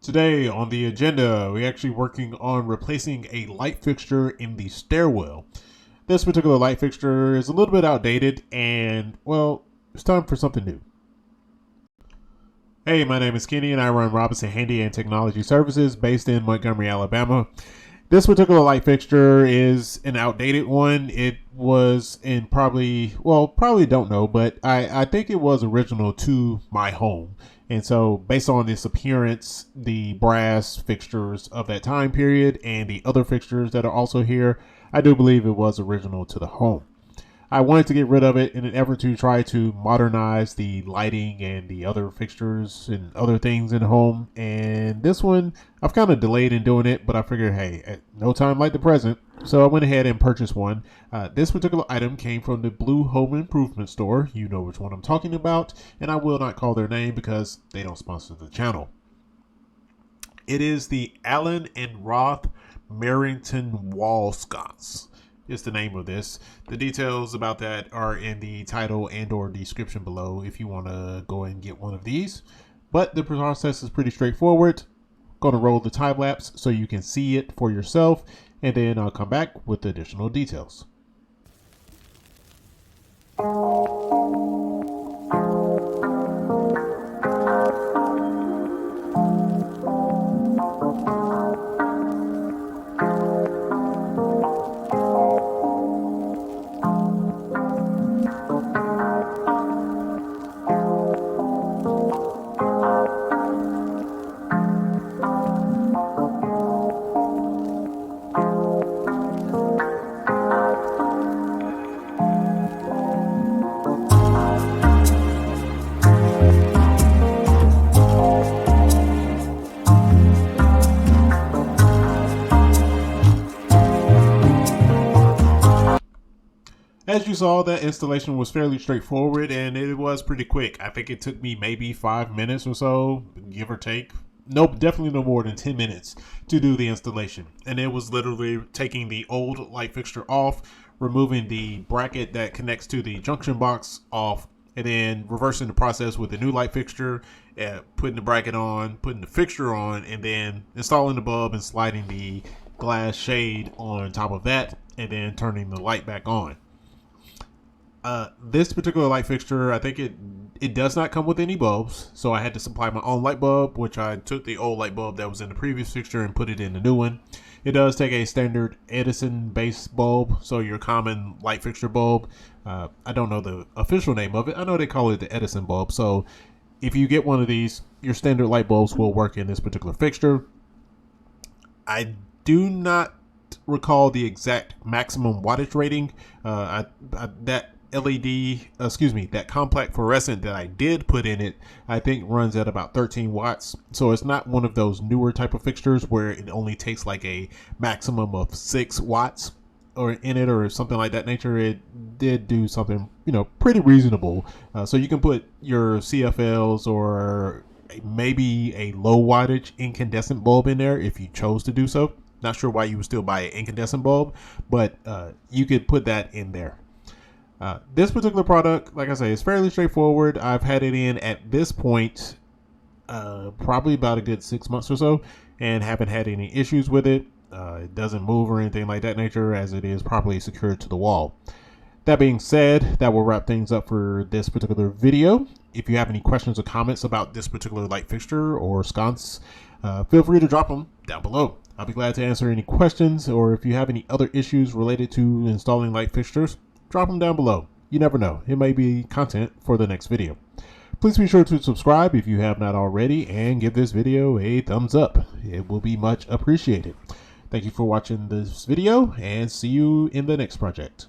Today on the agenda, we're actually working on replacing a light fixture in the stairwell. This particular light fixture is a little bit outdated and, well, it's time for something new. Hey, my name is Kenny and I run Robinson Handy and Technology Services based in Montgomery, Alabama. This particular light fixture is an outdated one. It was in probably don't know, but I think it was original to my home. And so based on its appearance, the brass fixtures of that time period and the other fixtures that are also here, I do believe it was original to the home. I wanted to get rid of it in an effort to try to modernize the lighting and the other fixtures and other things in the home. And this one, I've kind of delayed in doing it, but I figured, hey, at no time like the present. So I went ahead and purchased one. This particular item came from the Blue Home Improvement Store. You know which one I'm talking about. And I will not call their name because they don't sponsor the channel. It is the Allen and Roth Merington wall sconce. Is the name of this. The details about that are in the title and or description below if you want to go and get one of these. But the process is pretty straightforward. Going to roll the time lapse so you can see it for yourself, and then I'll come back with the additional details. As you saw, that installation was fairly straightforward and it was pretty quick. I think it took me maybe 5 minutes or so, give or take. Nope, definitely no more than 10 minutes to do the installation. And it was literally taking the old light fixture off, removing the bracket that connects to the junction box off, and then reversing the process with the new light fixture, putting the bracket on, putting the fixture on, and then installing the bulb and sliding the glass shade on top of that, and then turning the light back on. This particular light fixture, I think it does not come with any bulbs, so I had to supply my own light bulb, which I took the old light bulb that was in the previous fixture and put it in the new one. It does take a standard Edison base bulb, so your common light fixture bulb. I don't know the official name of it. I know they call it the Edison bulb, so if you get one of these, your standard light bulbs will work in this particular fixture. I do not recall the exact maximum wattage rating. That compact fluorescent that I did put in it, I think runs at about 13 watts. So it's not one of those newer type of fixtures where it only takes like a maximum of 6 watts or in it or something like that nature. It did do something, pretty reasonable. So you can put your CFLs or maybe a low wattage incandescent bulb in there if you chose to do so. Not sure why you would still buy an incandescent bulb, but you could put that in there. This particular product, like I say, is fairly straightforward. I've had it in at this point probably about a good 6 months or so and haven't had any issues with it. It doesn't move or anything like that nature as it is properly secured to the wall. That being said, that will wrap things up for this particular video. If you have any questions or comments about this particular light fixture or sconce, feel free to drop them down below. I'll be glad to answer any questions, or if you have any other issues related to installing light fixtures, drop them down below. You never know. It may be content for the next video. Please be sure to subscribe if you have not already and give this video a thumbs up. It will be much appreciated. Thank you for watching this video and see you in the next project.